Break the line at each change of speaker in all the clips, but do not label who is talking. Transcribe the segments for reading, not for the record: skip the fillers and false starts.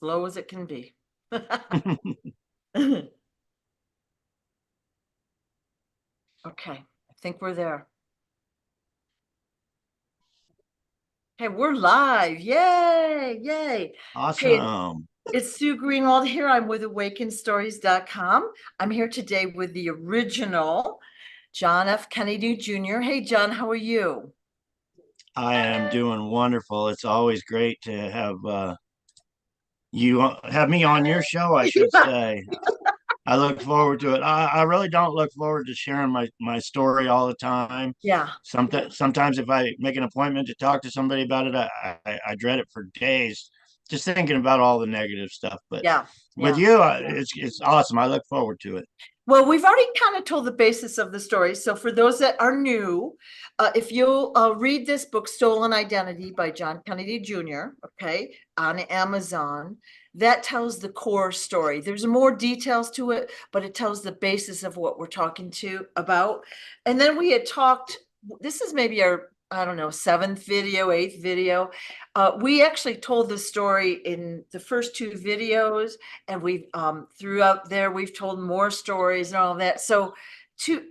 slow as it can be. Okay, I think we're there. Hey, we're live. Yay, yay. Hey,
Awesome.
it's Sue Greenwald here. I'm with awakenstories.com. I'm here today with the original John F. Kennedy Jr. Hey, John, how are you?
I am doing wonderful. It's always great to have you have me on your show, I should
Yeah,
say. I look forward to it. I really don't look forward to sharing my story all the time.
yeah,
Sometimes if I make an appointment to talk to somebody about it, I dread it for days, just thinking about all the negative stuff. But
yeah,
with
yeah.
you, it's awesome. I look forward to it.
Well, we've already kind of told the basis of the story. So, for those that are new, if you'll read this book, Stolen Identity by John Kennedy Jr., okay, on Amazon, that tells the core story. There's more details to it, but it tells the basis of what we're talking to about. And then we had talked, this is maybe our, I don't know, seventh video, eighth video. We actually told the story in the first two videos, and we've throughout there we've told more stories and all of that. So to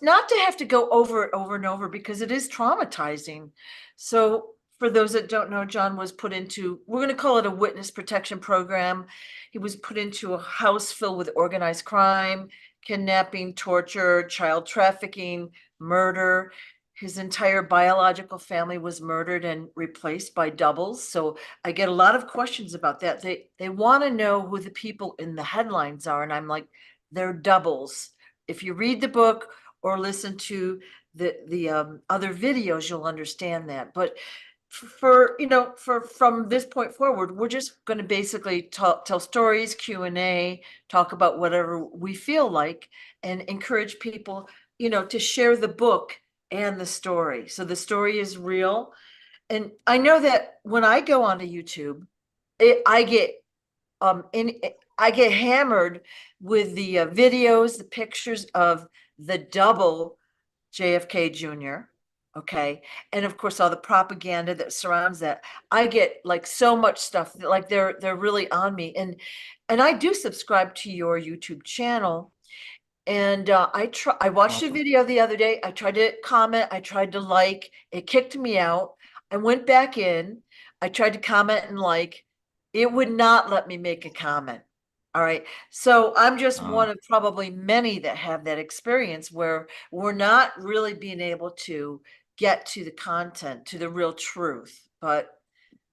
not to have to go over it over and over because it is traumatizing. So for those that don't know, John was put into, we're going to call it a witness protection program. He was put into a house filled with organized crime, kidnapping, torture, child trafficking, murder. His entire biological family was murdered and replaced by doubles. So I get a lot of questions about that. They want to know who the people in the headlines are, and I'm like, they're doubles. If you read the book or listen to the other videos, you'll understand that. But for for from this point forward, we're just going to basically tell stories, Q&A, talk about whatever we feel like, and encourage people to share the book and the story. So the story is real. And I know that when I go onto YouTube, I get I get hammered with the videos, the pictures of the double JFK Jr. Okay, and of course all the propaganda that surrounds that. I get like so much stuff that, like, they're really on me, and I do subscribe to your YouTube channel. And I watched a
Awesome.
video the other day. I tried to comment, I tried to like, it kicked me out. I went back in, I tried to comment and like, it would not let me make a comment. All right. So I'm just
Uh,
one of probably many that have that experience where we're not really being able to get to the content, to the real truth. But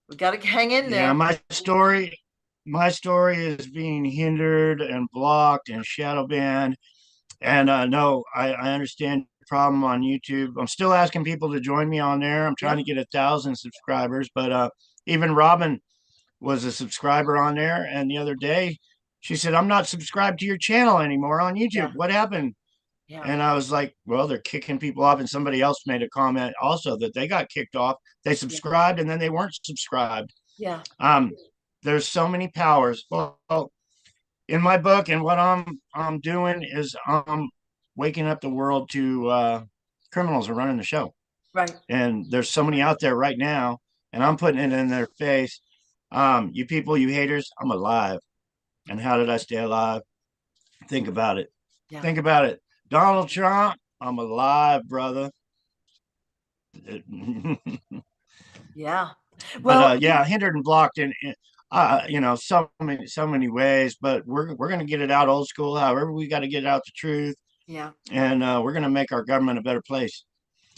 we got to hang in
yeah,
there.
my story is being hindered and blocked and shadow banned. And no, I understand the problem on YouTube. I'm still asking people to join me on there. I'm trying
Yeah.
to get 1,000 subscribers, but even Robin was a subscriber on there. And the other day, she said, "I'm not subscribed to your channel anymore on YouTube.
Yeah.
What happened?"
Yeah.
And I was like, "Well, they're kicking people off." And somebody else made a comment also that they got kicked off. They
Yeah.
subscribed and then they weren't subscribed.
Yeah.
Um, there's so many powers. Well, in my book, and what I'm doing is I'm waking up the world to criminals are running the show,
Right.
and there's so many out there right now, and I'm putting it in their face. You people, you haters, I'm alive. And how did I stay alive? Think about it.
Yeah.
Think about it. Donald Trump, I'm alive, brother.
Yeah.
But
Well,
yeah, hindered and blocked in so many ways. But we're gonna get it out old school. However, we got to get out the truth,
yeah.
and we're gonna make our government a better place.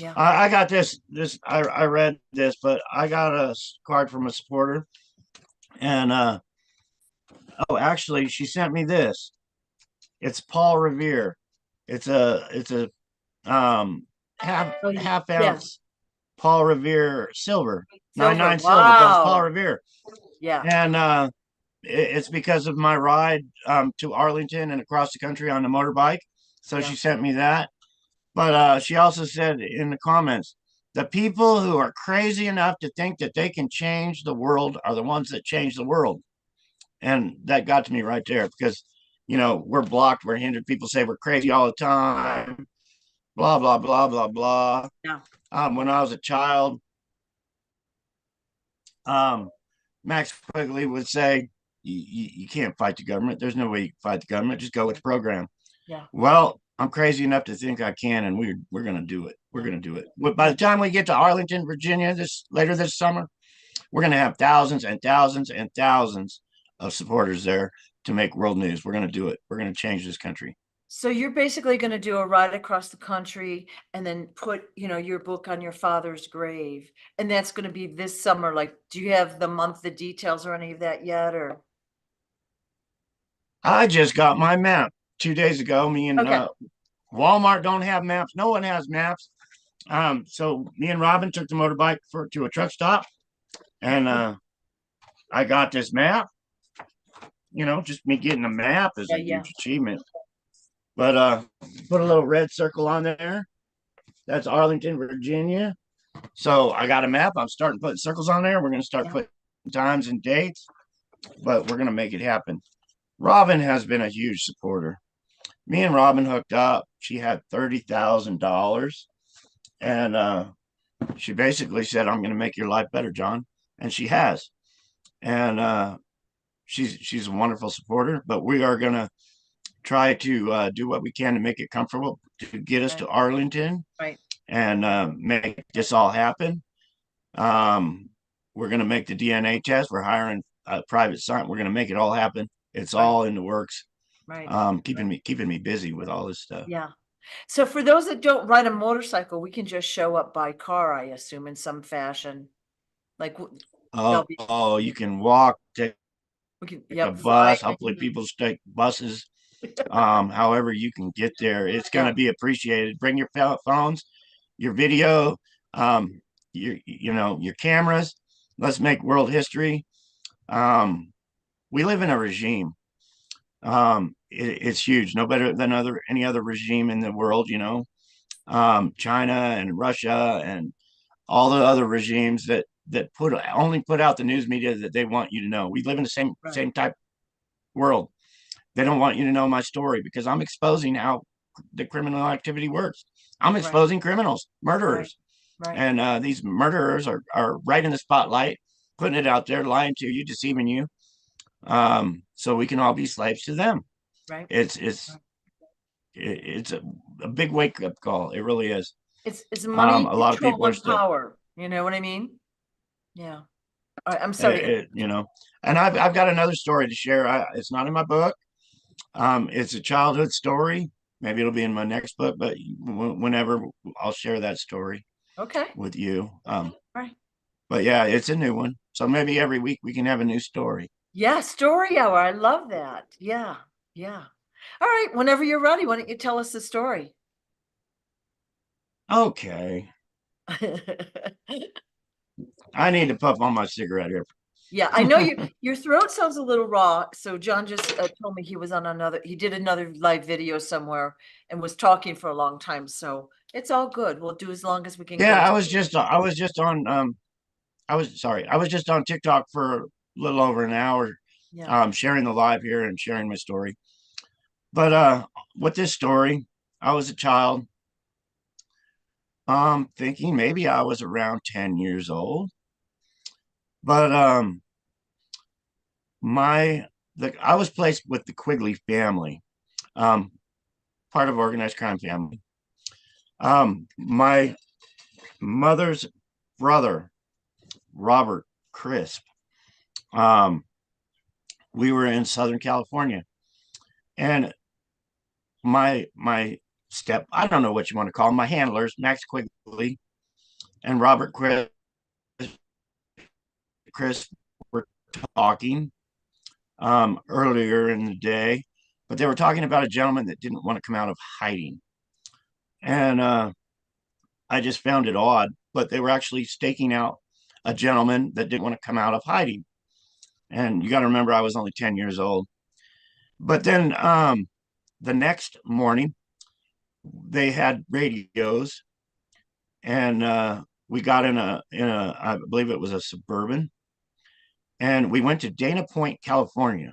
Yeah.
I got I read this, but I got a card from a supporter, and oh, actually, she sent me this. It's Paul Revere. It's a um half
Oh,
half
yeah.
ounce Paul Revere silver, nine
Silver.
nine silver, but it's Paul
Wow.
Revere,
Yeah.
and it's because of my ride to Arlington and across the country on the motorbike. So
Yeah.
she sent me that. But she also said in the comments, the people who are crazy enough to think that they can change the world are the ones that change the world. And that got to me right there because, we're blocked, we're hindered. People say we're crazy all the time, blah, blah, blah, blah, blah.
Yeah.
When I was a child, um, Max Quigley would say, you can't fight the government. There's no way you can fight the government. Just go with the program.
Yeah.
Well, I'm crazy enough to think I can, and we're gonna do it. We're
Yeah.
gonna do it. By the time we get to Arlington, Virginia, this later this summer, we're gonna have thousands and thousands and thousands of supporters there to make world news. We're gonna do it. We're gonna change this country.
So you're basically going to do a ride across the country and then put, your book on your father's grave. And that's going to be this summer. Like, do you have the month, the details or any of that yet? Or
I just got my map 2 days ago. Me and
okay.
Walmart don't have maps. No one has maps. So me and Robin took the motorbike to a truck stop, and I got this map. Just me getting a map is
Yeah,
a
yeah.
huge achievement. But put a little red circle on there. That's Arlington, Virginia. So I got a map. I'm starting putting circles on there. We're going to start
Yeah.
putting times and dates, but we're going to make it happen. Robin has been a huge supporter. Me and Robin hooked up. She had $30,000, and she basically said, "I'm going to make your life better, John," and she has. And she's a wonderful supporter. But we are going to try to do what we can to make it comfortable to get us
Right.
to Arlington
Right.
and make this all happen. We're going to make the DNA test. We're hiring a private science. We're going to make it all happen. It's
Right.
all in the works.
Right.
Keeping me busy with all this stuff.
Yeah. So for those that don't ride a motorcycle, we can just show up by car, I assume, in some fashion. Like they'll be,
You can walk, take
we can,
a
yep, fly.
bus. Hopefully, people take buses. However you can get there, it's going to
Yeah.
be appreciated. Bring your phones, your video, your cameras. Let's make world history. We live in a regime. It's huge, no better than any other regime in the world. China and Russia and all the other regimes that only put out the news media that they want you to know. We live in the same
Right.
same type world. They don't want you to know my story because I'm exposing how the criminal activity works. I'm exposing criminals, murderers.
Right.
And these murderers are right in the spotlight, putting it out there, lying to you, deceiving you, so we can all be slaves to them.
Right.
It's a big wake up call. It really is.
It's money,
A lot of
control,
people are
and
still,
power. You know what I mean? Yeah. All right, I'm sorry.
and I've got another story to share. It's not in my book. It's a childhood story. Maybe it'll be in my next book, but whenever I'll share that story
Okay.
with you.
All right.
But yeah, it's a new one. So maybe every week we can have a new story.
Yeah, story hour. I love that. Yeah. Yeah. All right. Whenever you're ready, why don't you tell us the story?
Okay. I need to puff on my cigarette here.
Yeah, I know your throat sounds a little raw. So John just told me he did another live video somewhere and was talking for a long time. So it's all good. We'll do as long as we can
Yeah,
get.
I was just on I was just on TikTok for a little over an hour,
Yeah.
sharing the live here and sharing my story. But with this story, I was a child, thinking maybe I was around 10 years old. But I was placed with the Quigley family, um, part of organized crime family. My mother's brother, Robert Crisp, we were in Southern California, and my I don't know what you want to call them, my handlers, Max Quigley and Robert Chris were talking earlier in the day, but they were talking about a gentleman that didn't want to come out of hiding. And I just found it odd, but they were actually staking out a gentleman that didn't want to come out of hiding. And you got to remember, I was only 10 years old. But then the next morning, they had radios, and we got in I believe it was a Suburban, and we went to Dana Point, California.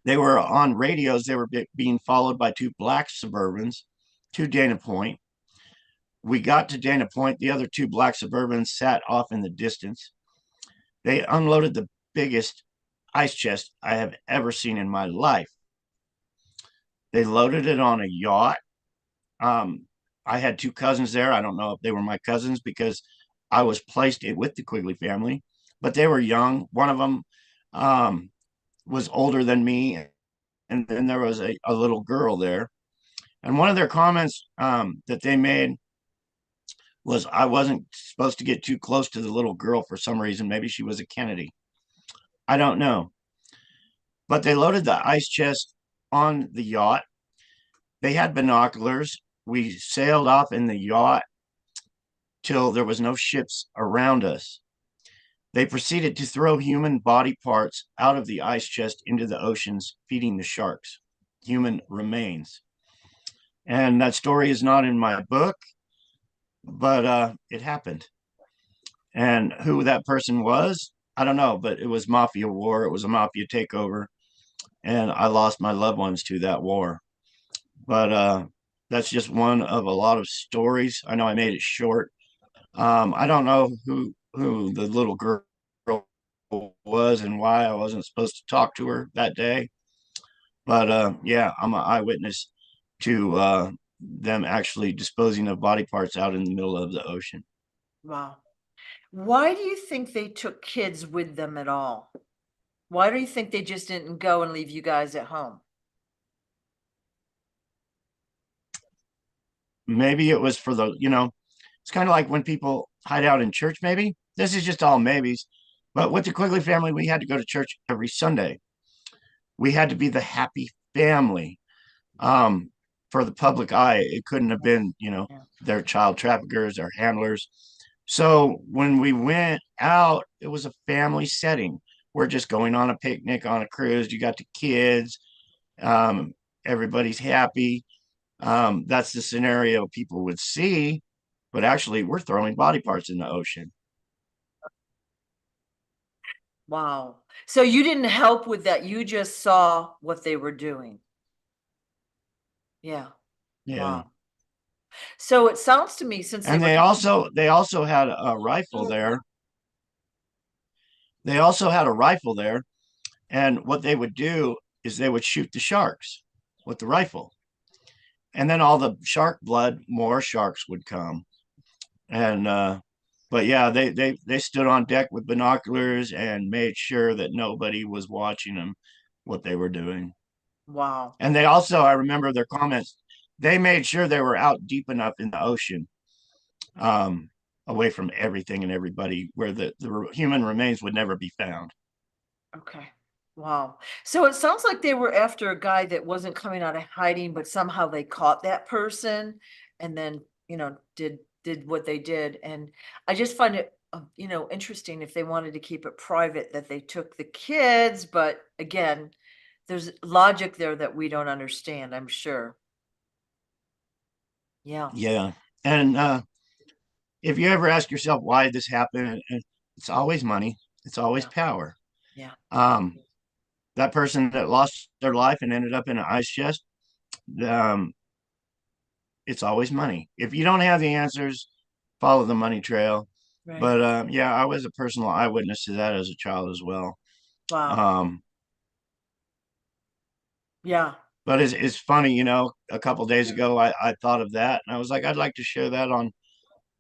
They were on radios. They were being followed by two black Suburbans to Dana Point. We got to Dana Point. The other two black Suburbans sat off in the distance. They unloaded the biggest ice chest I have ever seen in my life. They loaded it on a yacht. Um, I had two cousins there. I don't know if they were my cousins because I was placed with the Quigley family, but they were young. One of them um, was older than me, and then there was a little girl there. And one of their comments that they made was I wasn't supposed to get too close to the little girl for some reason. Maybe she was a Kennedy. I don't know. But they loaded the ice chest on the yacht. They had binoculars. We sailed off in the yacht till there was no ships around us. They proceeded to throw human body parts out of the ice chest into the oceans, feeding the sharks, human remains. And that story is not in my book, but it happened. And who that person was, I don't know, but it was mafia war. It was a mafia takeover. And I lost my loved ones to that war. But that's just one of a lot of stories. I know I made it short. I don't know who the little girl was and why I wasn't supposed to talk to her that day. But yeah, I'm an eyewitness to them actually disposing of body parts out in the middle of the ocean.
Wow. Why do you think they took kids with them at all? Why do you think they just didn't go and leave you guys at home?
Maybe it was for it's kind of like when people hide out in church, maybe. This is just all maybes. But with the Quigley family, we had to go to church every Sunday. We had to be the happy family. Um, for the public eye, it couldn't have been,
Yeah.
their child traffickers or handlers. So when we went out, it was a family setting. We're just going on a picnic on a cruise. You got the kids, um, everybody's happy. That's the scenario people would see, but actually, we're throwing body parts in the ocean.
Wow. So you didn't help with that. You just saw what they were doing. Yeah.
Yeah.
Wow. So it sounds to me, since they
And
were
they also had a rifle there. They also had a rifle there, and what they would do is they would shoot the sharks with the rifle, and then all the shark blood, more sharks would come. And but yeah, they stood on deck with binoculars and made sure that nobody was watching them what they were doing.
wow.
And they also, I remember their comments, they made sure they were out deep enough in the ocean, um, away from everything and everybody, where the human remains would never be found.
Okay. Wow. So it sounds like they were after a guy that wasn't coming out of hiding, but somehow they caught that person and then, did what they did. And I just find it, interesting if they wanted to keep it private that they took the kids, but again, there's logic there that we don't understand, I'm sure. Yeah.
Yeah. And if you ever ask yourself why this happened, it's always money, it's always
Yeah.
power.
Yeah.
Um, that person that lost their life and ended up in an ice chest, um, it's always money. If you don't have the answers, follow the money trail.
Right.
But yeah, I was a personal eyewitness to that as a child as well.
Wow.
Um,
Yeah.
but it's funny, a couple days ago, I thought of that and I was like, I'd like to share that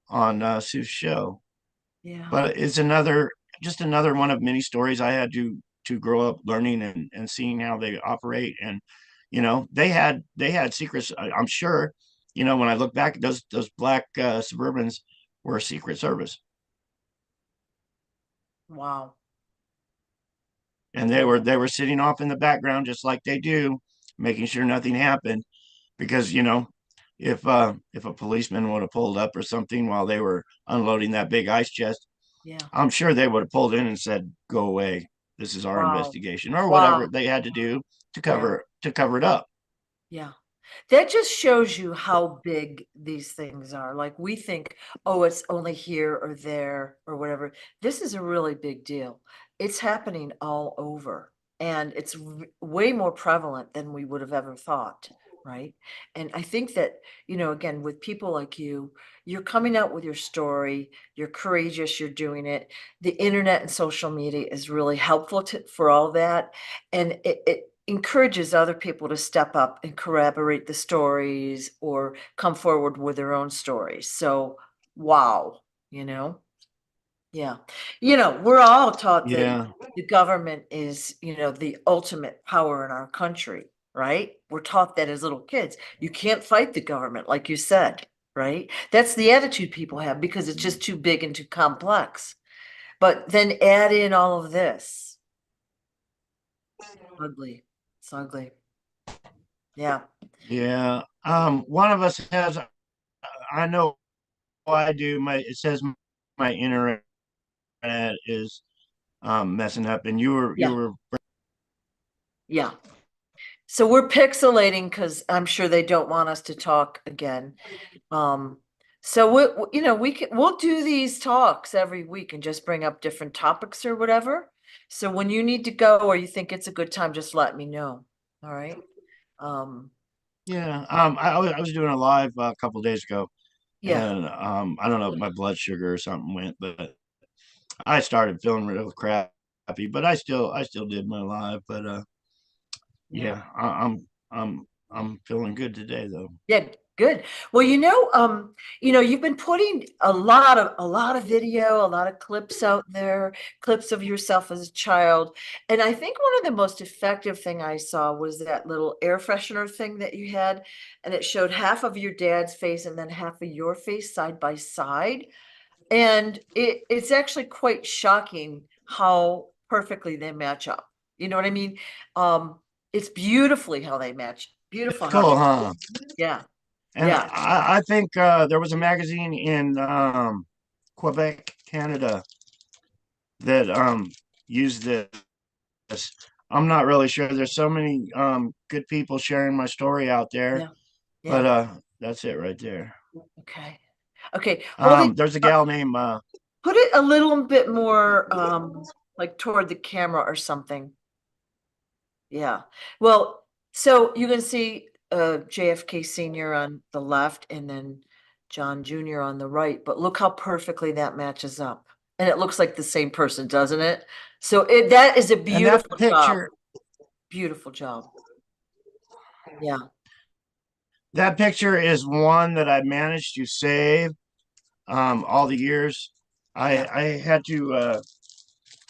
on Sue's show.
Yeah.
But it's just another one of many stories I had to grow up learning and seeing how they operate. And they had secrets. I'm sure, when I look back, those black Suburbans were a secret service,
Wow.
and they were sitting off in the background just like they do, making sure nothing happened. Because if a policeman would have pulled up or something while they were unloading that big ice chest,
Yeah.
I'm sure they would have pulled in and said, "Go away. This is our
Wow.
investigation," or whatever
Wow.
they had to do to
Yeah.
cover it up.
Yeah. That just shows you how big these things are. Like we think, oh, it's only here or there or whatever. This is a really big deal. It's happening all over, and it's way more prevalent than we would have ever thought. right? And I think that, again, with people like you, you're coming out with your story, you're courageous, you're doing it. The internet and social media is really helpful for all that. And it encourages other people to step up and corroborate the stories or come forward with their own stories. So, wow, you know? Yeah. We're all taught that
Yeah.
the government is, the ultimate power in our country, right? We're taught that as little kids. You can't fight the government, like you said, right? That's the attitude people have because it's just too big and too complex. But then add in all of this. Ugly. It's ugly. Yeah.
Yeah. One of us has, I know I do. It says my internet is messing up, and you
Yeah.
were
Yeah. So we're pixelating because I'm sure they don't want us to talk again. Um, so we'll do these talks every week and just bring up different topics or whatever. So when you need to go or you think it's a good time, just let me know. All right. Um,
yeah. I was doing a live a couple days ago,
yeah,
and I don't know if my blood sugar or something went, but I started feeling real crappy. But I still did my live. But
yeah.
yeah, I'm feeling good today though.
Yeah, good. Well, you've been putting a lot of video, a lot of clips out there, clips of yourself as a child. And I think one of the most effective thing I saw was that little air freshener thing that you had, and it showed half of your dad's face and then half of your face side by side. And it's actually quite shocking how perfectly they match up. You know what I mean? It's beautifully how they match. Beautiful
It's
how
cool,
they,
huh?
yeah.
And
Yeah,
I think there was a magazine in Quebec, Canada, that used this. I'm not really sure. There's so many good people sharing my story out there,
yeah,
but
yeah.
that's it right there.
Okay. Okay. Hold it.
There's a gal named
Put it a little bit more like toward the camera or something. Yeah. Well, so you can see JFK Sr. on the left and then John Jr. on the right, but look how perfectly that matches up. And it looks like the same person, doesn't it? So that is a
and that
beautiful job.
picture.
Beautiful job. Yeah.
That picture is one that I managed to save all the years.
Yeah.
I had to.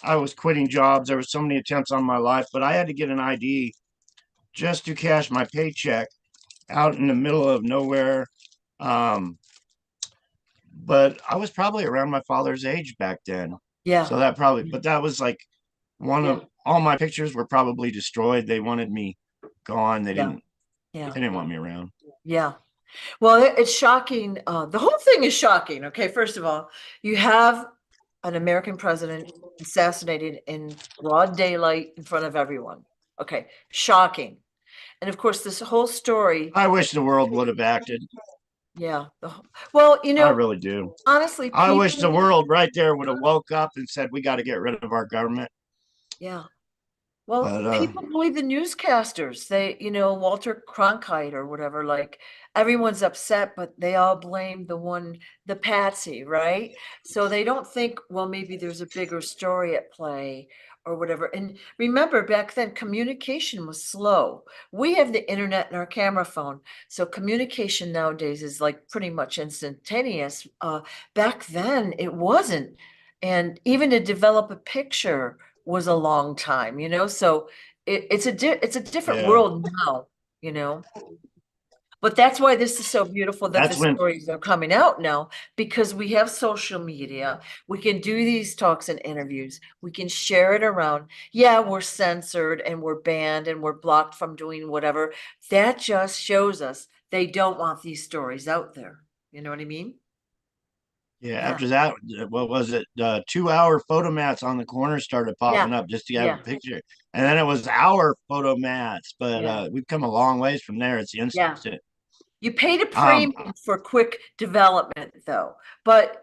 I was quitting jobs. There were so many attempts on my life, but I had to get an ID just to cash my paycheck out in the middle of nowhere. Um, but I was probably around my father's age back then.
Yeah.
So that probably, but that was like one
Yeah.
of all my pictures were probably destroyed. They wanted me gone.
Yeah.
They
Yeah.
didn't want me around.
Yeah. Well, it's shocking. The whole thing is shocking. Okay, first of all, you have an American president assassinated in broad daylight in front of everyone. Okay, shocking. And of course, this whole story,
I wish the world would have acted.
yeah. Well,
I really do.
honestly,
I wish the
people,
world right there would have woke up and said, we got to get rid of our government.
yeah. Well,
But
people believe the newscasters. Walter Cronkite or whatever, like everyone's upset, but they all blame the patsy, right? So they don't think, well, maybe there's a bigger story at play or whatever. And remember, back then, communication was slow. We have the internet and our camera phone. So communication nowadays is like pretty much instantaneous. Back then, it wasn't. And even to develop a picture was a long time, so it's a different
yeah,
world now, you know but that's why this is so beautiful that the
that's when,
stories are coming out now, because we have social media. We can do these talks and interviews, we can share it around. Yeah, we're censored and we're banned and we're blocked from doing whatever. That just shows us they don't want these stories out there. You know what I mean?
yeah,
Yeah,
after that, what was it? 2 hour photo mats on the corner started
yeah,
popping up just to have a
yeah,
picture. And then it was our photo mats, but
yeah,
we've come a long ways from there. It's
yeah.
instant.
You paid a
Um,
premium for quick development, though. But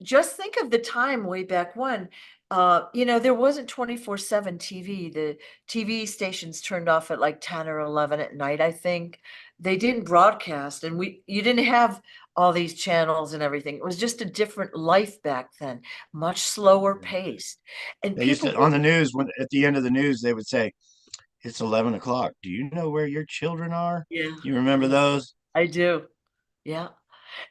just think of the time way back when, there wasn't 24/7 TV. The TV stations turned off at like 10 or 11 at night, I think. They didn't broadcast, and you didn't have all these channels and everything. It was just a different life back then, much slower paced. And
They used
people
to
were,
on the news when at the end of the news they would say, "It's 11 o'clock. Do you know where your children are?"
yeah,
Do you remember
yeah,
those?
I do. Yeah.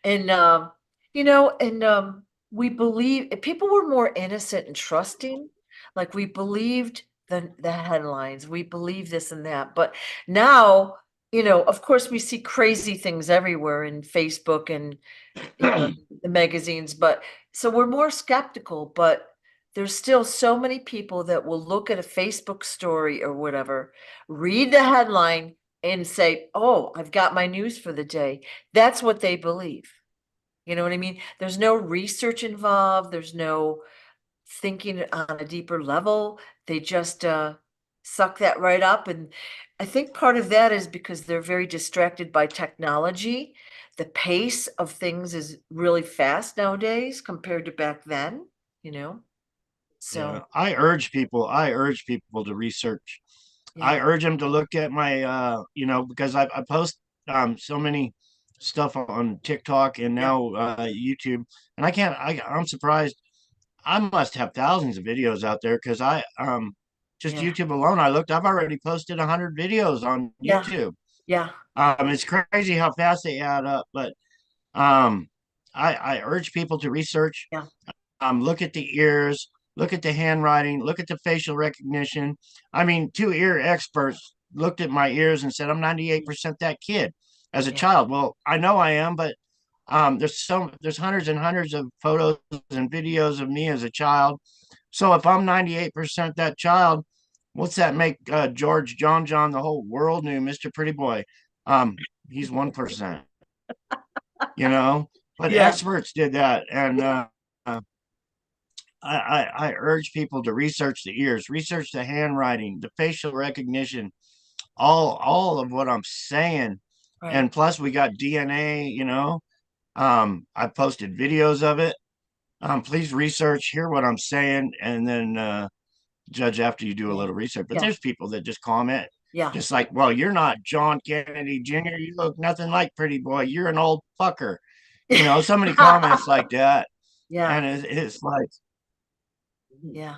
And and we believe people were more innocent and trusting. Like we believed the headlines, we believe this and that. But now, of course, we see crazy things everywhere in Facebook and the magazines. But so we're more skeptical, but there's still so many people that will look at a Facebook story or whatever, read the headline and say, "Oh, I've got my news for the day." That's what they believe. You know what I mean? There's no research involved. There's no thinking on a deeper level. They just suck that right up. And I think part of that is because they're very distracted by technology. The pace of things is really fast nowadays compared to back then, you know?
Yeah,
So,
I urge people to research. I
yeah,
urge them to look at my, because I post so many stuff on TikTok and
yeah,
now YouTube, and I'm surprised. I must have thousands of videos out there because just
yeah,
YouTube alone, I've already posted 100 videos on
yeah,
YouTube.
yeah,
It's crazy how fast they add up, but um, I urge people to research,
yeah,
look at the ears, look at the handwriting, look at the facial recognition. I mean, two ear experts looked at my ears and said, I'm 98% that kid as a
yeah,
child. Well, I know I am, but there's hundreds and hundreds of photos and videos of me as a child. So if I'm 98% that child, what's that make George John the whole world knew Mr. Pretty Boy? Um, he's 1%, you know. But
yeah,
experts did that, and I urge people to research the ears, research the handwriting, the facial recognition, all of what I'm saying.
right.
And plus we got DNA, I posted videos of it. Please research, hear what I'm saying, and then judge after you do a
Yeah,
little research. But
yeah,
there's people that just comment,
yeah.
just like, well, you're not John Kennedy Jr. You look nothing like Pretty Boy. You're an old fucker. So many comments like that.
Yeah,
And it's like,
yeah.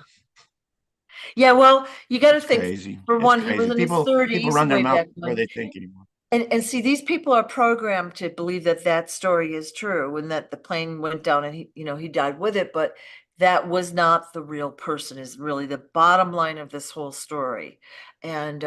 Yeah, well, you got to
it's
think,
crazy.
for
It's
one, he was
crazy.
in his
People
30s
run their
way
mouth
back
where
when.
they think anymore.
And see, these people are programmed to believe that that story is true and that the plane went down and he died with it, but that was not the real person, is really the bottom line of this whole story. And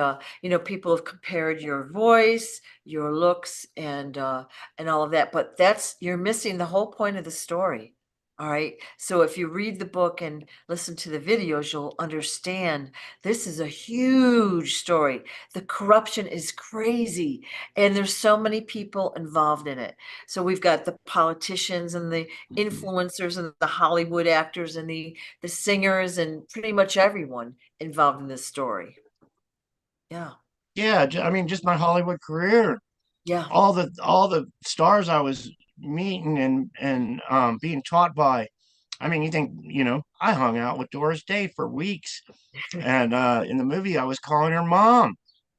people have compared your voice, your looks, and all of that, but you're missing the whole point of the story. All right. So if you read the book and listen to the videos, you'll understand this is a huge story. The corruption is crazy, and there's so many people involved in it. So we've got the politicians and the
Mhm.
influencers and the Hollywood actors and the singers and pretty much everyone involved in this story. Yeah.
Yeah, I mean, just my Hollywood career,
Yeah.
all the stars I was meeting and being taught by. I mean, you think, I hung out with Doris Day for weeks, and in the movie, I was calling her mom,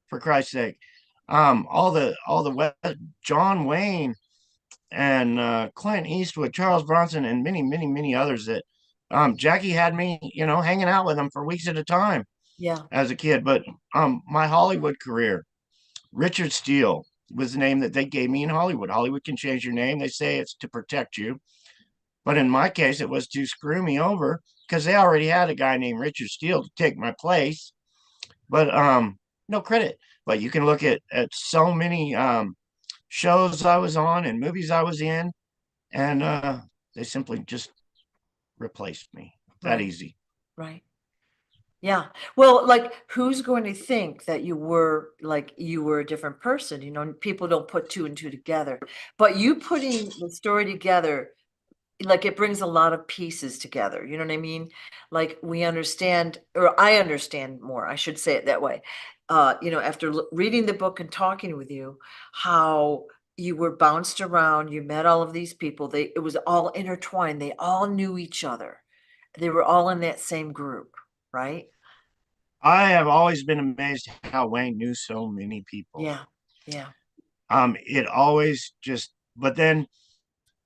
for Christ's sake. John Wayne and Clint Eastwood, Charles Bronson, and many, many, many others that Jackie had me, hanging out with them for weeks at a time
Yeah.
as a kid. But my Hollywood career, Richard Steele was the name that they gave me in Hollywood. Hollywood can change your name. They say it's to protect you. But in my case, it was to screw me over because they already had a guy named Richard Steele to take my place. But no credit. But you can look at so many shows I was on and movies I was in, and they simply just replaced me. That
Right.
easy.
Right. Yeah. Well, like, who's going to think that you were a different person? People don't put two and two together. But you putting the story together, like, it brings a lot of pieces together. You know what I mean? Like, we understand, or I understand more, I should say it that way. After reading the book and talking with you, how you were bounced around, you met all of these people. It was all intertwined. They all knew each other. They were all in that same group, right?
I have always been amazed how Wayne knew so many people.
Yeah. Yeah.
It always just, but then,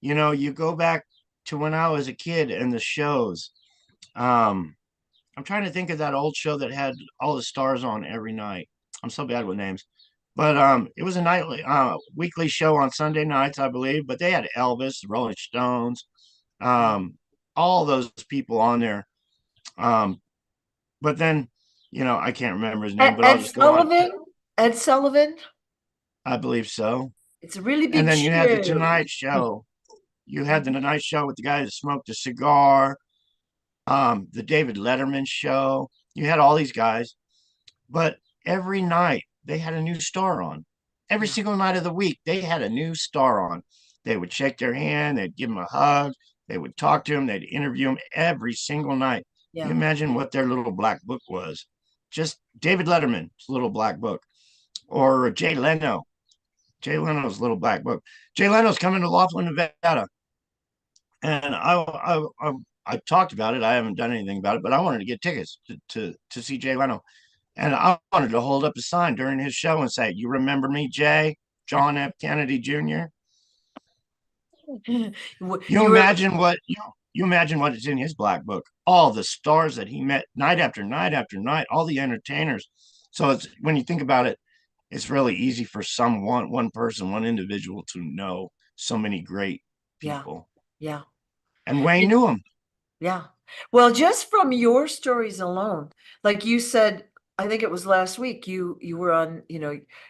you go back to when I was a kid and the shows. Um, I'm trying to think of that old show that had all the stars on every night. I'm so bad with names. But it was a nightly weekly show on Sunday nights, I believe. But they had Elvis, the Rolling Stones,
Yeah.
all those people on there. Um, but then, I can't remember his name, but I'll
Ed
just go on.
Sullivan. Ed Sullivan.
I believe so.
It's a really
And
big
then you had the
show.
Tonight Show. You had the Tonight Show with the guy that smoked a cigar. The David Letterman Show. You had all these guys, but every night they had a new star on. Every
Yeah.
single night of the week, they had a new star on. They would shake their hand, they'd give them a hug, they would talk to them, they'd interview them every single night. You
Yeah.
imagine what their little black book was. Just David Letterman's little black book, or Jay Leno. Jay Leno's little black book. Jay Leno's coming to Laughlin, Nevada, and I talked about it. I haven't done anything about it, but I wanted to get tickets to see Jay Leno. And I wanted to hold up a sign during his show and say, "You remember me, Jay? John F. Kennedy Jr." You
You were,
imagine what you imagine what is in his black book. All the stars that he met night after night after night, all the entertainers. So it's when you think about it, it's really easy for one person, one individual to know so many great
yeah.
people.
Yeah.
And Wayne knew him.
Yeah. Well, just from your stories alone, like you said, I think it was last week, you were on,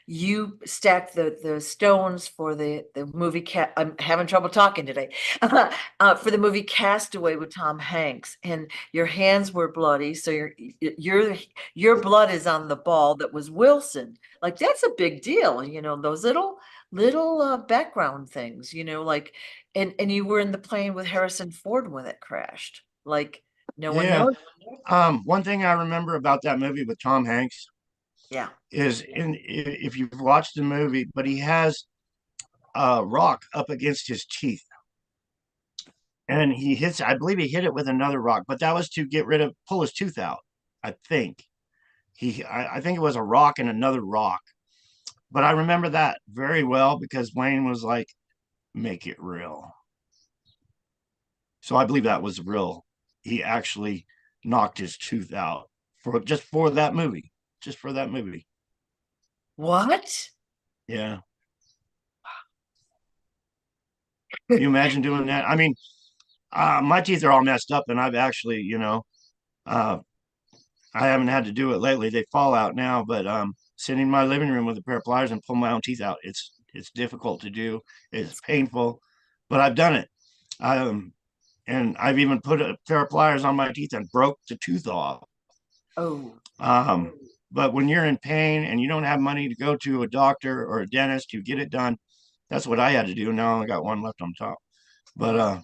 you stacked the stones for the movie I'm having trouble talking today. For the movie Castaway with Tom Hanks, and your hands were bloody, so your blood is on the ball that was Wilson. Like that's a big deal, those little background things, like and you were in the plane with Harrison Ford when it crashed. Like no one
Yeah.
knows.
One thing I remember about that movie with Tom Hanks
Yeah.
is if you've watched the movie, but he has a rock up against his teeth, and I believe he hit it with another rock, but that was to pull his tooth out. I think I think it was a rock and another rock, but I remember that very well because Wayne was like, "Make it real." So I believe that was real. He actually knocked his tooth out for that movie, just for that movie.
What?
Yeah. You imagine doing that? I mean, my teeth are all messed up, and I've actually, uh, I haven't had to do it lately. They fall out now, but sitting in my living room with a pair of pliers and pull my own teeth out, it's difficult to do. It's painful, but I've done it. Um, and I've even put a pair of pliers on my teeth and broke the tooth off.
Oh,
Um, but when you're in pain and you don't have money to go to a doctor or a dentist to get it done, that's what I had to do. Now I only got one left on top, but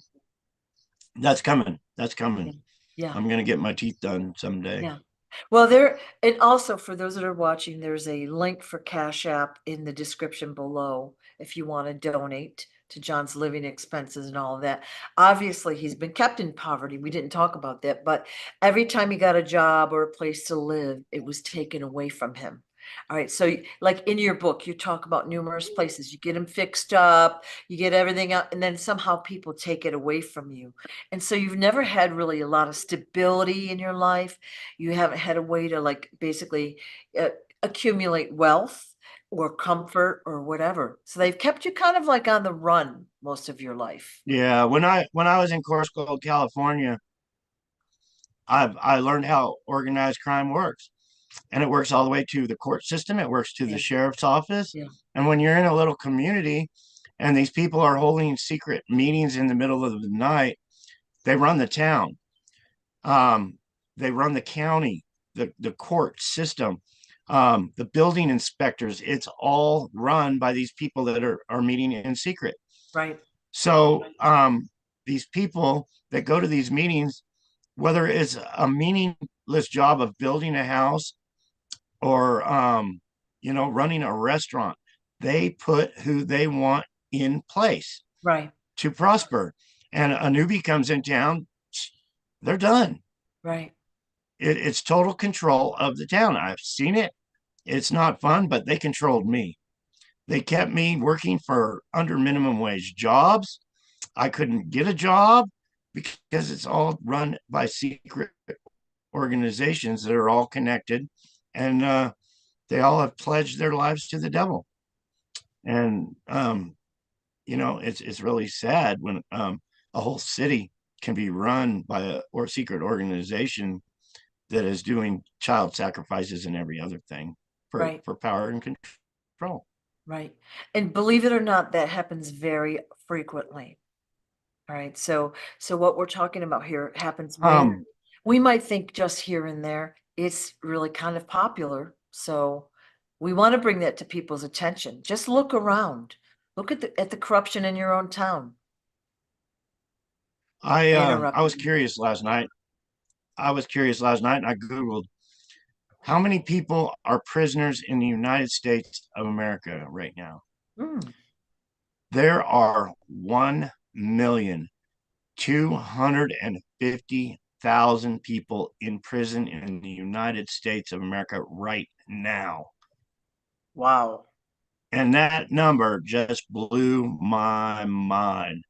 that's coming. That's
yeah.
coming.
Yeah.
I'm gonna get my teeth done someday.
Yeah. Well, and also for those that are watching, there's a link for Cash App in the description below if you want to donate to John's living expenses and all of that. Obviously, he's been kept in poverty. We didn't talk about that, but every time he got a job or a place to live, it was taken away from him. All right. So, like in your book, you talk about numerous places. You get them fixed up, you get everything out, and then somehow people take it away from you. And so you've never had really a lot of stability in your life. You haven't had a way to like basically uh, accumulate wealth or comfort or whatever. So they've kept you kind of like on the run most of your life.
Yeah, when I was in Course Gold, California, I learned how organized crime works, and it works all the way to the court system. It works to the
Yeah,
sheriff's office,
yeah,
and when you're in a little community, and these people are holding secret meetings in the middle of the night, they run the town. Um, they run the county, the court system, the building inspectors. It's all run by these people that are meeting in secret.
right,
So these people that go to these meetings, whether it's a meaningless job of building a house or running a restaurant, they put who they want in place
Right.
to prosper. And a newbie comes in town, they're done.
Right.
It's total control of the town. I've seen it. It's not fun, but they controlled me. They kept me working for under minimum wage jobs. I couldn't get a job because it's all run by secret organizations that are all connected, and they all have pledged their lives to the devil. And it's really sad when a whole city can be run by a or secret organization that is doing child sacrifices and every other thing for
Right.
power and control.
Right. And believe it or not, that happens very frequently. All right. So what we're talking about here happens way,
Um,
we might think just here and there. It's really kind of popular. So we want to bring that to people's attention. Just look around. Look at the corruption in your own town. I
I
interrupted
was
you.
curious last night. And I Googled how many people are prisoners in the United States of America right now.
Mm,
There are 1,250,000 people in prison in the United States of America right now.
wow.
And that number just blew my mind.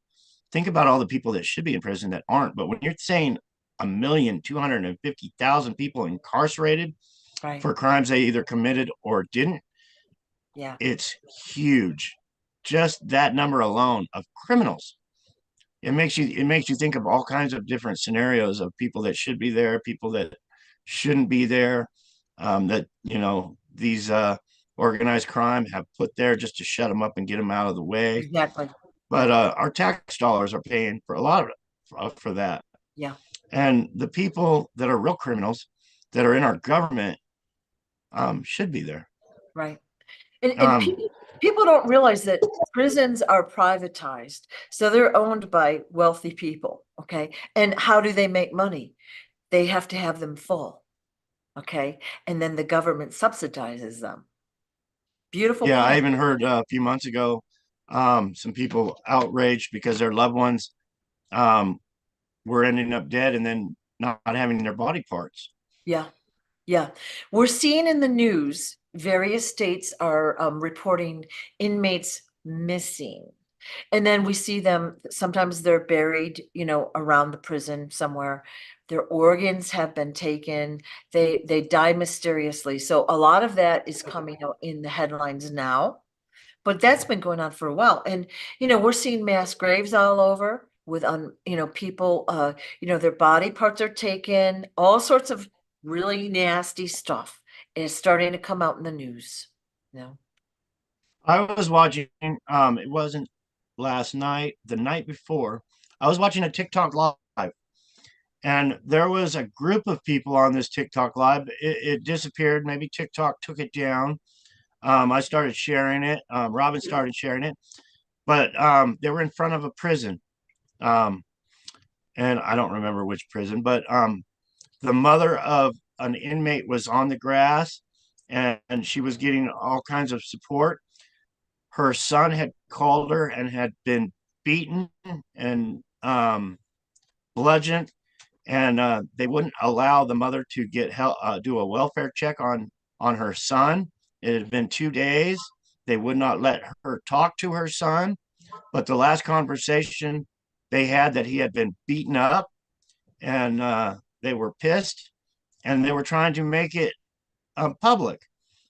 Think about all the people that should be in prison that aren't. But when you're saying 1,250,000 people incarcerated
Right.
for crimes they either committed or didn't,
Yeah.
it's huge. Just that number alone of criminals. It makes you think of all kinds of different scenarios of people that should be there, people that shouldn't be there, that these organized crime have put there just to shut them up and get them out of the way.
Exactly.
But our tax dollars are paying for a lot of for that.
Yeah.
And the people that are real criminals that are in our government should be there.
Right. And
Um,
people don't realize that prisons are privatized. So they're owned by wealthy people. Okay. And how do they make money? They have to have them full. Okay. And then the government subsidizes them. Beautiful
yeah, I
plan.
even heard a few months ago some people outraged because their loved ones um, were ending up dead and then not having their body parts.
Yeah. Yeah. We're seeing in the news, various states are reporting inmates missing. And then we see them, sometimes they're buried, around the prison somewhere. Their organs have been taken. They die mysteriously. So a lot of that is coming out in the headlines now. But that's been going on for a while. And, we're seeing mass graves all over with, people, their body parts are taken, all sorts of really nasty stuff is starting to come out in the news. You
I was watching, it wasn't last night, the night before, I was watching a TikTok live, and there was a group of people on this TikTok live. It disappeared. Maybe TikTok took it down. I started sharing it. Robin started sharing it, but they were in front of a prison. Um, and I don't remember which prison, but the mother of an inmate was on the grass, and she was getting all kinds of support. Her son had called her and had been beaten and bludgeoned, and they wouldn't allow the mother to get help, do a welfare check on her son. It had been 2 days. They would not let her talk to her son. But the last conversation they had, that he had been beaten up, and they were pissed, and they were trying to make it public.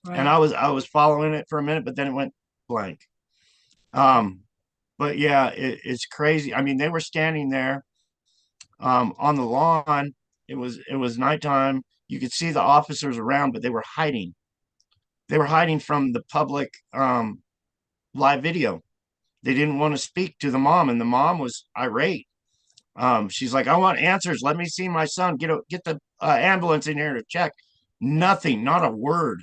And
Right.
I was following it for a minute, but then it went blank. Um, but yeah, it's crazy. I mean, they were standing there on the lawn. It was nighttime. You could see the officers around, but they were hiding. They were hiding from the public live video. They didn't want to speak to the mom, and the mom was irate. She's like, "I want answers. Let me see my son. Get the ambulance in here to check." Nothing, not a word.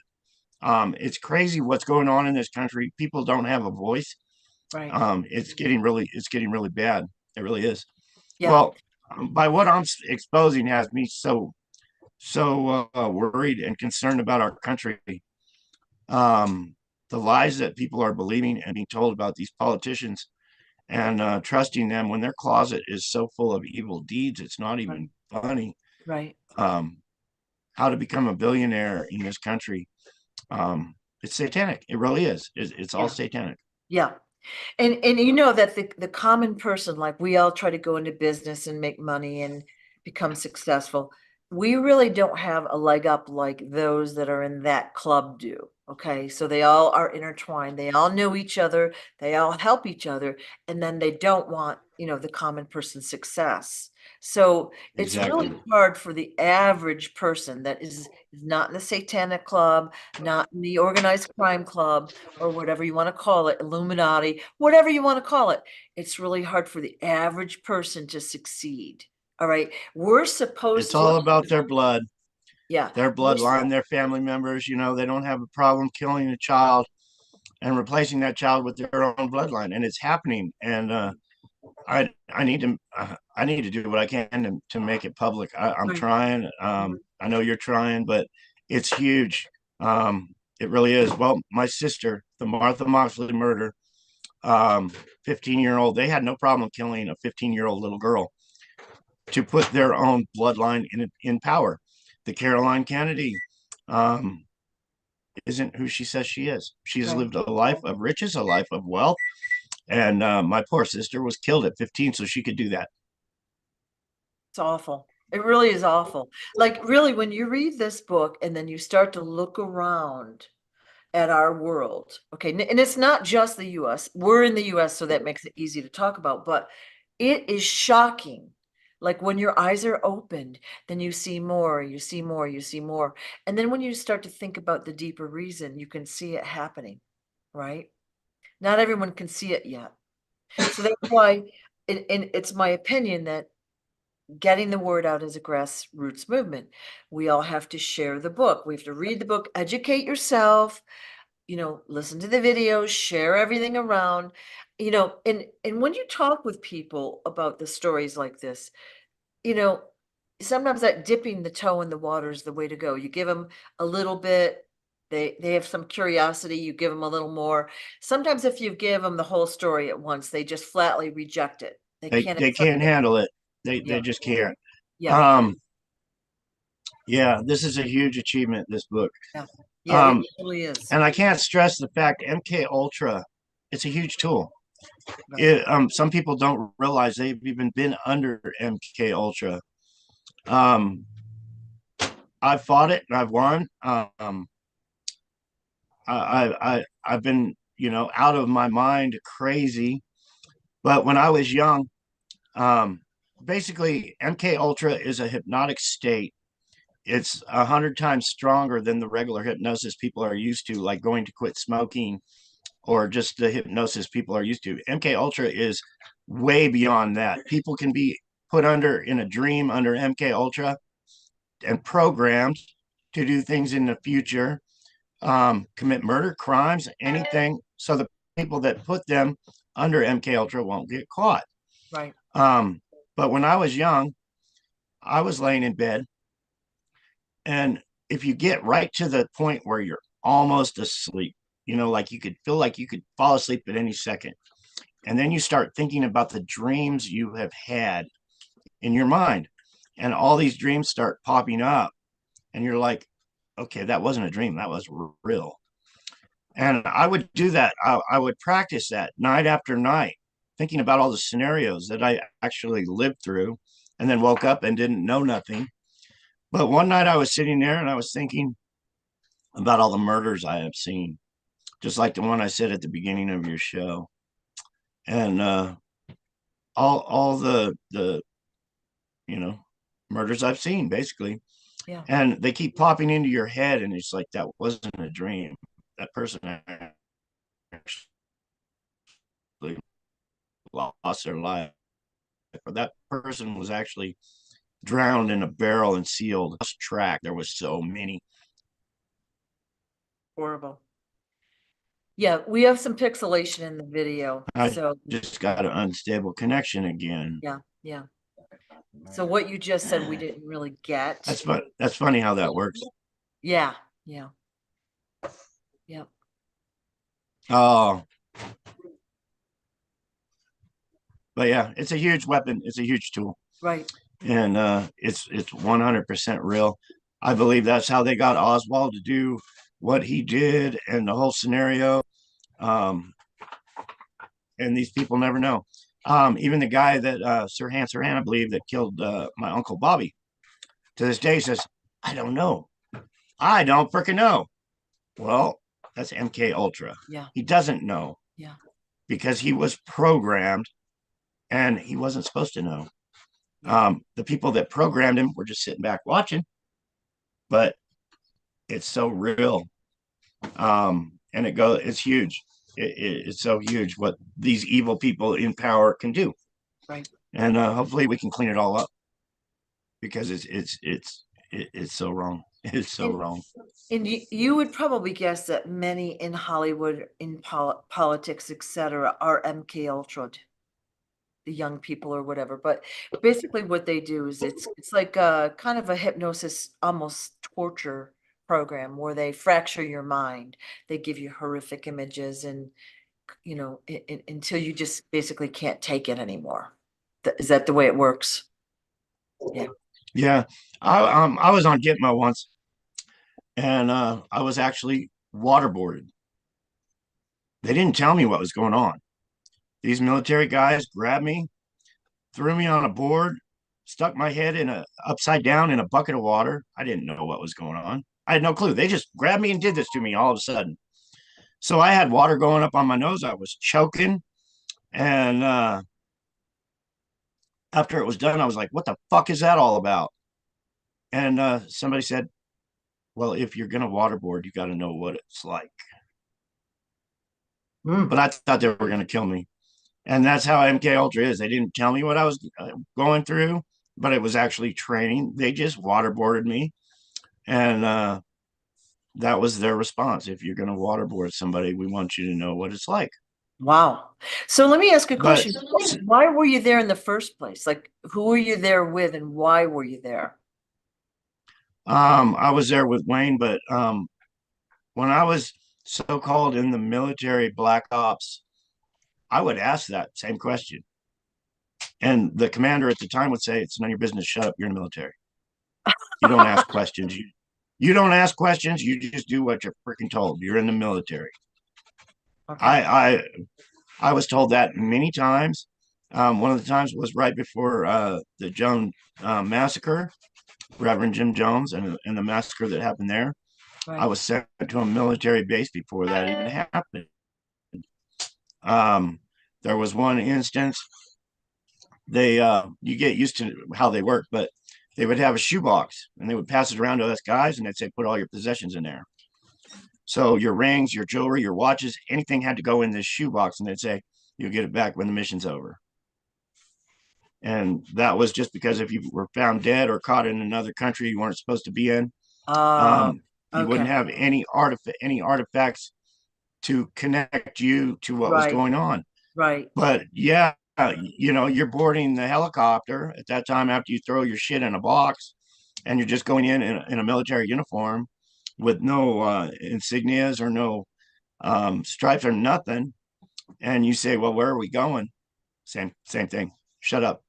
It's crazy what's going on in this country. People don't have a voice.
Right.
It's getting really bad. It really is.
Yeah.
Well, by what I'm exposing has me so worried and concerned about our country. Um, the lies that people are believing and being told about these politicians, and trusting them when their closet is so full of evil deeds, it's not
Right.
even funny.
Right.
Um, how to become a billionaire in this country. It's satanic. It really is. It's all
Yeah.
satanic.
Yeah. And you know that the common person, like we all try to go into business and make money and become successful. We really don't have a leg up like those that are in that club do. Okay. So they all are intertwined. They all know each other. They all help each other. And then they don't want, the common person's success. So it's
Exactly.
really hard for the average person that is not in the satanic club, not in the organized crime club, or whatever you want to call it, Illuminati, whatever you want to call it. It's really hard for the average person to succeed. All right. We're
It's
supposed to,
all about their blood,
yeah,
their
we're,
bloodline, their family members. They don't have a problem killing a child and replacing that child with their own bloodline, and it's happening. And I need to do what I can to make it public. I'm
right.
trying.
Mhm.
I know you're trying, but it's huge. It really is. Well, my sister, the Martha Moxley murder, um, 15-year-old, they had no problem killing a 15-year-old little girl to put their own bloodline in power. The Caroline Kennedy um, isn't who she says she is. She's
Right.
lived a life of riches, a life of wealth, and my poor sister was killed at 15 so she could do that.
It's awful. It really is awful. Like, really, when you read this book and then you start to look around at our world, okay, and it's not just the US. We're in the US, so that makes it easy to talk about, but it is shocking. Like when your eyes are opened, then you see more, you see more, you see more. And then when you start to think about the deeper reason, you can see it happening, right? Not everyone can see it yet. So that's why, and it's my opinion that getting the word out as a grassroots movement, we all have to share the book. We have to read the book, educate yourself, listen to the videos, share everything around, and when you talk with people about the stories like this, you know, sometimes that dipping the toe in the water is the way to go. You give them a little bit, they have some curiosity, you give them a little more. Sometimes if you give them the whole story at once, they just flatly reject it. They can't
They
accept
can't
it.
handle it. They
Yeah,
just can't.
yeah,
Um, yeah, this is a huge achievement. This book,
yeah, yeah. It
um,
really is.
and I can't stress the fact MK Ultra. It's a huge tool.
Right,
Some people don't realize they've even been under MK Ultra. Um, I've fought it and I've won. I've been out of my mind crazy. But when I was young, um, basically MK Ultra is a hypnotic state. It's 100 times stronger than the regular hypnosis people are used to, like going to quit smoking or just the hypnosis people are used to. MK Ultra is way beyond that. People can be put under in a dream under MK Ultra and programmed to do things in the future, commit murder, crimes, anything. So the people that put them under MK Ultra won't get caught.
right,
Um, but when I was young, I was laying in bed, and if you get right to the point where you're almost asleep, like you could feel like you could fall asleep at any second, and then you start thinking about the dreams you have had in your mind, and all these dreams start popping up, and you're like, okay, that wasn't a dream, that was real. And I would do that. I would practice that night after night, thinking about all the scenarios that I actually lived through, and then woke up and didn't know nothing. But one night I was sitting there and I was thinking about all the murders I have seen, just like the one I said at the beginning of your show, and all the you know murders I've seen, basically.
yeah.
And they keep popping into your head, and it's like that wasn't a dream. That person actually lost their life, or that person was actually drowned in a barrel and sealed track. There was so many.
Horrible. Yeah, we have some pixelation in the video.
I
So
just got an unstable connection again.
yeah, yeah. So what you just said we didn't really get.
That's funny how that works.
Yeah, yeah, yeah.
Oh, but yeah, it's a huge weapon. It's a huge tool,
Right.
and it's 100% real. I believe that's how they got Oswald to do what he did, and the whole scenario. Um, and these people never know. Even the guy that Sirhan, I believe, that killed my uncle Bobby, to this day says, "I don't know. I don't freaking know." Well, that's MK Ultra.
Yeah.
He doesn't know
Yeah.
because he was programmed, and he wasn't supposed to know.
Yeah.
The people that programmed him were just sitting back watching, but it's so real. And it's huge. It's so huge what these evil people in power can do.
Right.
And hopefully we can clean it all up, because it's so wrong. It's so
And
wrong.
you would probably guess that many in Hollywood, in politics, etc., are MK Ultra, the young people or whatever. But basically, what they do is it's like a kind of a hypnosis, almost torture program where they fracture your mind. They give you horrific images, and until you just basically can't take it anymore. Is that the way it works? Yeah.
Yeah, I was on Gitmo once, and I was actually waterboarded. They didn't tell me what was going on. These military guys grabbed me, threw me on a board, stuck my head in a upside down in a bucket of water. I didn't know what was going on. I had no clue. They just grabbed me and did this to me all of a sudden. So I had water going up on my nose. I was choking, and after it was done, I was like, "What the fuck is that all about?" And somebody said, "Well, if you're gonna waterboard, you got to know what it's like."
Mm.
But I thought they were gonna kill me, and that's how MK Ultra is. They didn't tell me what I was going through, but it was actually training. They just waterboarded me, and that was their response. If you're gonna waterboard somebody, we want you to know what it's like.
Wow. So let me ask a
But
question. Why were you there in the first place? Like, who were you there with and why were you there?
I was there with Wayne, but when I was so-called in the military black ops, I would ask that same question. And the commander at the time would say, "It's none of your business. Shut up. You're in the military. You don't ask questions. You don't ask questions. You just do what you're freaking told. You're in the military."
Okay.
I was told that many times. One of the times was right before the Jones massacre, Reverend Jim Jones, and the massacre that happened there. I
Right.
was sent to a military base before that even happened. Um, there was one instance, they you get used to how they work, but they would have a shoebox and they would pass it around to us guys, and they'd say, "Put all your possessions in there." So your rings, your jewelry, your watches, anything had to go in this shoebox, and they'd say, "You'll get it back when the mission's over." And that was just because if you were found dead or caught in another country you weren't supposed to be in,
Uh,
you wouldn't
okay.
have any artifacts to connect you to what was
Right.
going on.
Right.
But yeah, you're boarding the helicopter at that time after you throw your shit in a box, and you're just going in a military uniform with no insignias or no stripes or nothing. And you say, "Well, where are we going?" Same thing. Shut up.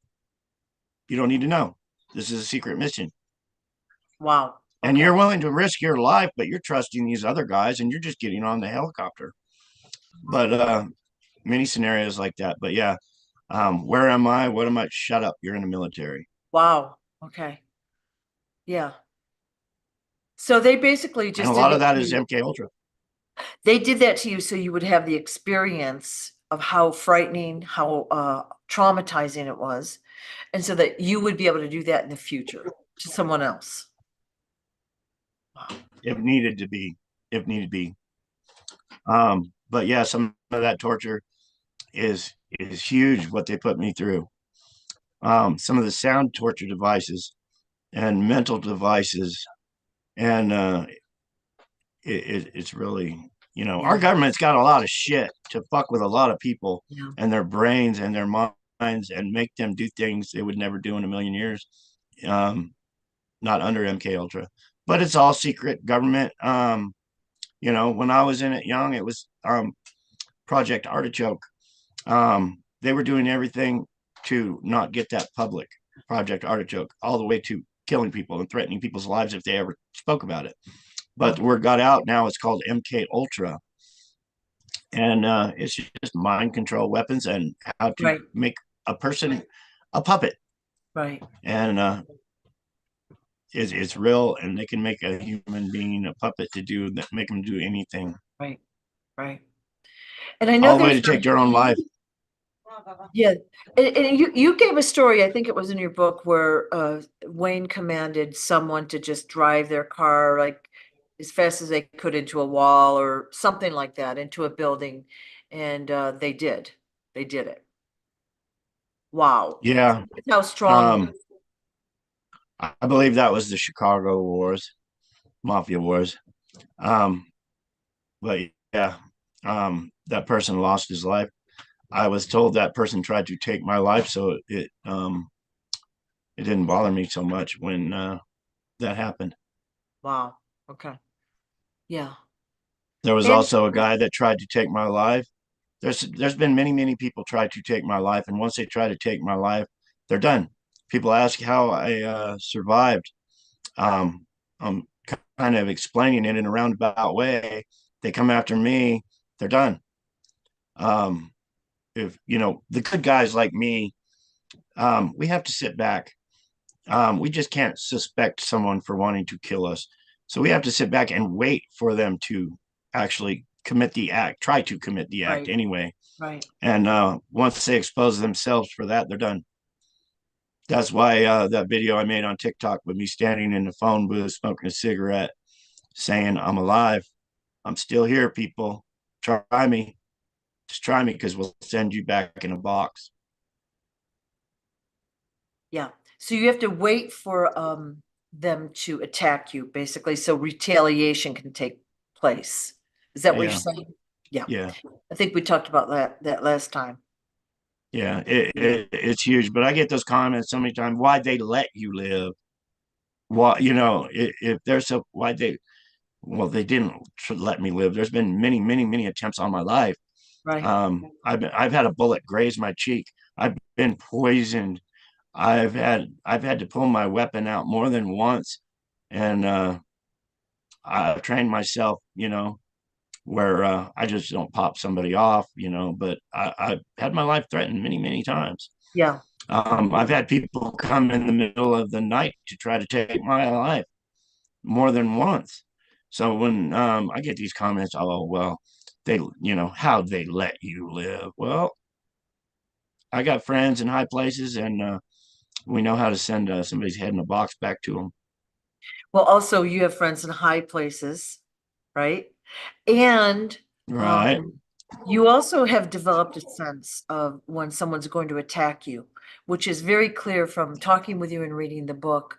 You don't need to know. This is a secret mission.
Wow.
And
Okay.
you're willing to risk your life, but you're trusting these other guys and you're just getting on the helicopter. But many scenarios like that. But yeah, where am I? What am I? Shut up. You're in the military.
Wow. Okay. Yeah. So they basically
And a
just did
lot of
that
that
to
is
you.
MK Ultra.
They did that to you so you would have the experience of how frightening, how traumatizing it was, and so that you would be able to do that in the future to someone else. Wow.
If needed to be, if needed be. But yeah, some of that torture is huge what they put me through. Some of the sound torture devices and mental devices, and it's really, our
Yeah.
government's got a lot of shit to fuck with a lot of people
Yeah.
and their brains and their minds and make them do things they would never do in a million years. Um, Not under MK Ultra, but it's all secret government. When I was in it young, it was Project Artichoke, they were doing everything to not get that public. Project Artichoke, all the way to killing people and threatening people's lives if they ever spoke about it. But
Wow.
the word got out. Now it's called MK Ultra, and it's just mind control weapons and how to
Right.
make a person a puppet.
Right.
And it's real, and they can make a human being a puppet to do that, make them do anything,
Right. Right. And I know
all the way
there's
to take their own life.
yeah, and you gave a story, I think it was in your book, where Wayne commanded someone to just drive their car like as fast as they could into a wall or something like that, into a building, and they did. They did it. Wow.
Yeah.
That's how strong.
um I believe that was the Chicago Wars, Mafia Wars. um but yeah, that person lost his life. I was told that person tried to take my life, so it didn't bother me so much when that happened.
Wow. Okay. Yeah.
There was
And
also a guy that tried to take my life. There's been many people try to take my life, and once they try to take my life, they're done. People ask how I survived. I'm kind of explaining it in a roundabout way. They come after me, they're done. Um, if you know the good guys like me, we have to sit back. We just can't suspect someone for wanting to kill us. So we have to sit back and wait for them to actually commit the act, try to commit the act
right,
anyway.
right.
And once they expose themselves for that, they're done. That's why that video I made on TikTok with me standing in the phone booth smoking a cigarette, saying, I'm alive. I'm still here, people. Try me. Just try me, because we'll send you back in a box.
Yeah. So you have to wait for them to attack you, basically, so retaliation can take place. Is that what you're
Yeah.
saying? Yeah.
Yeah.
I think we talked about that last time.
Yeah.
Yeah.
It's huge. But I get those comments so many times. Why'd they let you live? Why, if they're so, why'd they, well, they didn't let me live. There's been many attempts on my life.
Right.
I've had a bullet graze my cheek. I've been poisoned. I've had to pull my weapon out more than once, and I've trained myself, where I just don't pop somebody off, but I've had my life threatened many times.
Yeah.
I've had people come in the middle of the night to try to take my life more than once. So when I get these comments, oh well, they, how'd they let you live? Well, I got friends in high places, and we know how to send somebody's head in a box back to them.
Well, also you have friends in high places, right? And
Right.
um, you also have developed a sense of when someone's going to attack you, which is very clear from talking with you and reading the book.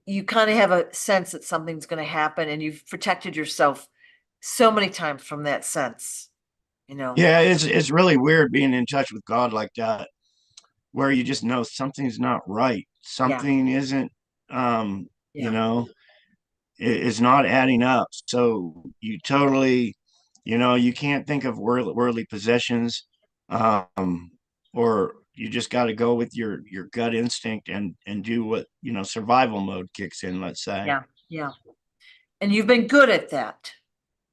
You kind of have a sense that something's going to happen, and you've protected yourself so many times from that sense, you know.
Yeah, it's really weird being in touch with God like that, where you just know something's not right.
Yeah,
Something isn't, um, you
yeah,
know, is not adding up. So you totally, you can't think of worldly possessions, um, or you just got to go with your gut instinct and do what, survival mode kicks in, let's say.
yeah, yeah. And you've been good at that.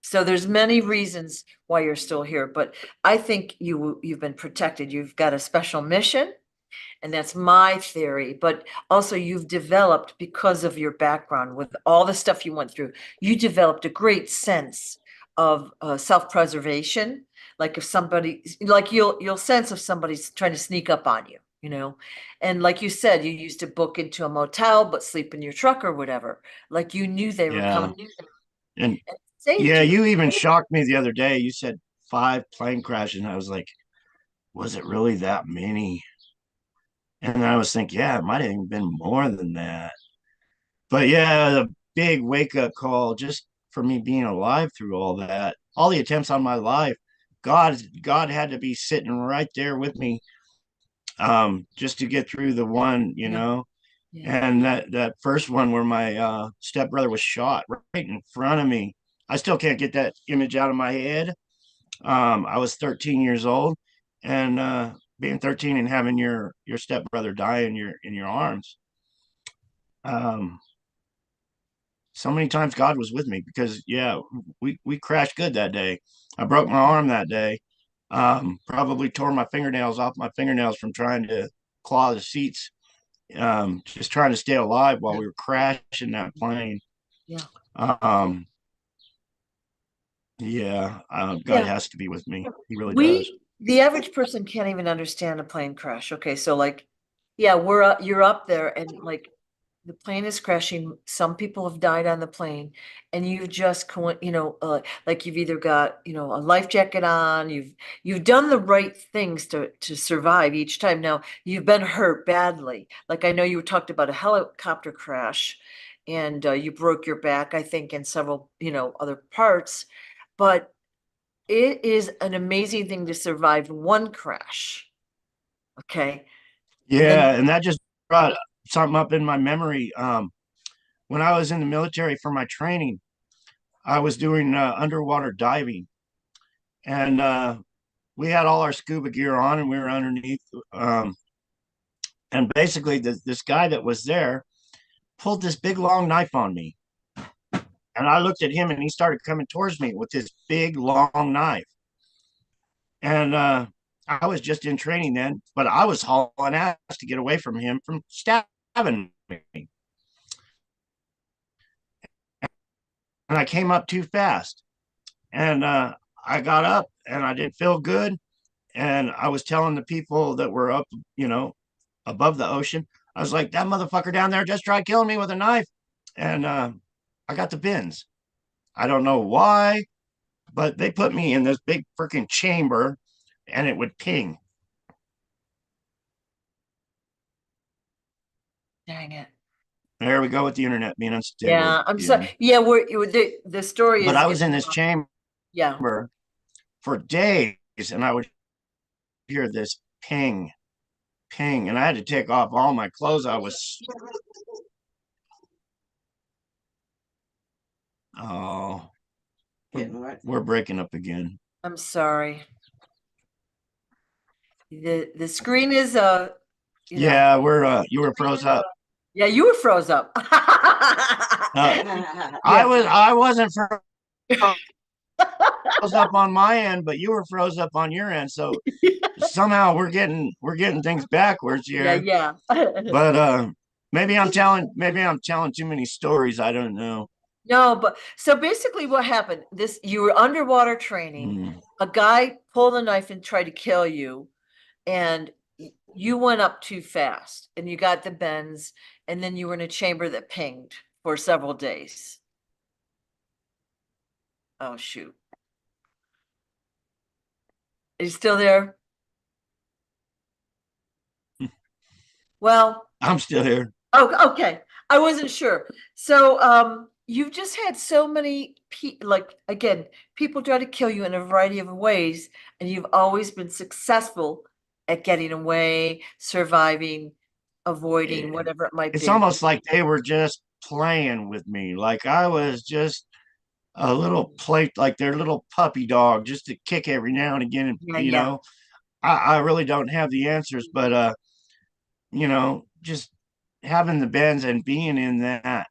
So there's many reasons why you're still here, but I think you've been protected. You've got a special mission, and that's my theory. But also, you've developed, because of your background with all the stuff you went through, you developed a great sense of self-preservation. Like if somebody, like you'll sense if somebody's trying to sneak up on you, you know. And like you said, you used to book into a motel, but sleep in your truck or whatever. Like you knew they were
Yeah.
coming
And
and saved
yeah,
you.
you even shocked me the other day. You said 5 plane crashes, and I was like, was it really that many? And I was thinking, yeah, it might have even been more than that. But yeah, the big wake up call just for me being alive through all that, all the attempts on my life. God had to be sitting right there with me, just to get through the one,
Yeah, yeah,
and that first one where my stepbrother was shot right in front of me. I still can't get that image out of my head. I was 13 years old, and being 13 and having your stepbrother die in your arms. Um, so many times God was with me because yeah, we crashed good that day. I broke my arm that day. Probably tore my fingernails off my fingernails from trying to claw the seats. Just trying to stay alive while
Yeah.
we were crashing that plane.
Yeah.
Um, yeah, God
Yeah.
has to be with me. He really does.
The average person can't even understand a plane crash. Okay, so like, yeah, you're up there and like the plane is crashing. Some people have died on the plane, and you've just, like you've either got, a life jacket on, you've done the right things to survive each time. Now, you've been hurt badly. Like I know you talked about a helicopter crash, and you broke your back, I think, and several, other parts, but it is an amazing thing to survive one crash. Okay. And then,
Yeah, and that just brought something up in my memory. When I was in the military for my training, I was doing underwater diving, and we had all our scuba gear on, and we were underneath. And basically, this guy that was there pulled this big long knife on me, and I looked at him, and he started coming towards me with this big long knife. And I was just in training then, but I was hauling ass to get away from him from stabbing me. And I came up too fast. And I got up and I didn't feel good. And I was telling the people that were up, above the ocean, I was like, that motherfucker down there just tried killing me with a knife. And I got the bins. I don't know why, but they put me in this big freaking chamber and it would ping.
dang it.
There we go with the internet being unstable
Yeah, I'm sorry.
again.
Yeah, the story
But
is
I
is
was in this chamber
yeah.
for days and I would hear this ping, ping, and I had to take off all my clothes. Oh, we're breaking up again.
I'm sorry. The screen is
Yeah, you were froze up.
yeah, you were froze up.
Uh,
Yeah.
I wasn't froze up on my end, but you were froze up on your end. So somehow we're getting things backwards
Yeah,
here.
yeah.
But maybe I'm telling too many stories. I don't know.
No, but so basically what happened, you were underwater training,
Hmm.
a guy pulled a knife and tried to kill you, and you went up too fast and you got the bends, and then you were in a chamber that pinged for several days. Oh shoot. Are you still there? Well,
I'm still here.
oh, okay. I wasn't sure. So, you've just had so many like again, people try to kill you in a variety of ways, and you've always been successful at getting away, surviving, avoiding whatever it might
It's
be.
almost like they were just playing with me. Like I was just a little plate, like their little puppy dog, just to kick every now and again. And,
Yeah, yeah,
I really don't have the answers, but, just having the bends and being in that,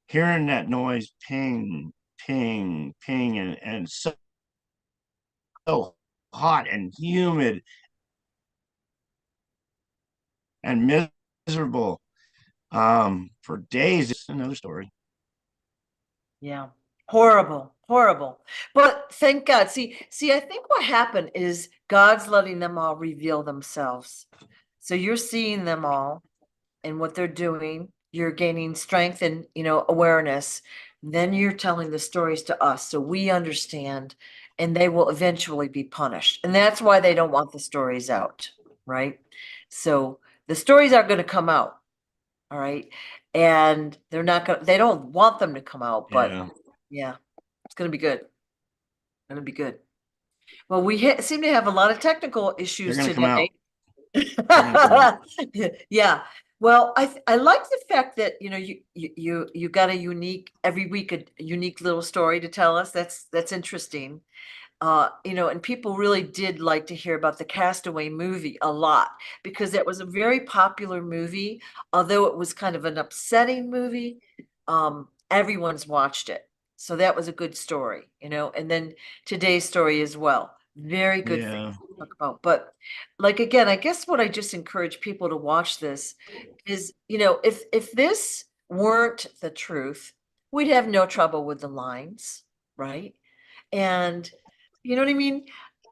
hearing that noise, ping, ping, ping, and so hot and humid and miserable for days. It's another story.
yeah. Horrible, horrible. But thank God. See, I think what happened is God's letting them all reveal themselves. So you're seeing them all and what they're doing, you're gaining strength and, awareness. Then you're telling the stories to us so we understand, and they will eventually be punished. And that's why they don't want the stories out, right? So the stories are going to come out, all right? And they don't want them to come out, but
Yeah,
yeah, it's going to be good. Going to be good. Well, we seem to have a lot of technical
they're
issues
gonna come out.
today.
They're gonna come out.
Yeah. Well, I like the fact that you got a unique every week a unique little story to tell us. That's interesting. And people really did like to hear about the Castaway movie a lot because that was a very popular movie, although it was kind of an upsetting movie. Everyone's watched it. So that was a good story. And then today's story as well. Very good thing
Yeah.
to talk about. But like again, I guess what I just encourage people to watch this is, if this weren't the truth, we'd have no trouble with the lines, right? And you know what I mean?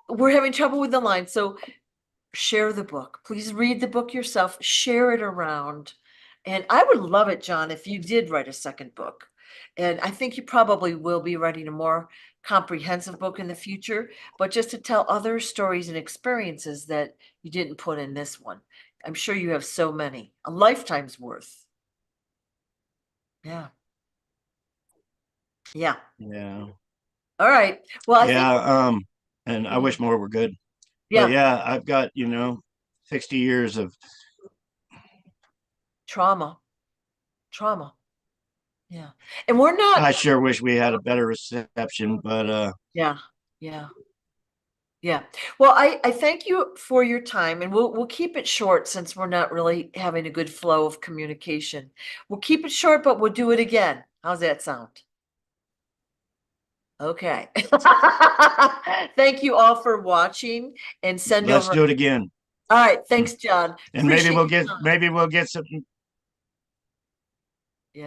We're having trouble with the line. So share the book. Please read the book yourself, share it around. And I would love it, John, if you did write a second book. And I think you probably will be writing a more comprehensive book in the future, but just to tell other stories and experiences that you didn't put in this one. I'm sure you have so many, a lifetime's worth. Yeah. Yeah.
Yeah.
All right. Well, I think,
Yeah. And I
mm,
wish more were good. But
yeah,
yeah, I've got, 60 years of
trauma, trauma. Yeah. And we're not,
I sure wish we had a better reception, but
yeah, yeah, yeah. Well, I thank you for your time and we'll keep it short since we're not really having a good flow of communication. We'll keep it short, but we'll do it again. How's that sound? Okay. Thank you all for watching and send
let's
over.
do it again.
All right. Thanks, John.
And
Appreciate your time.
maybe we'll get some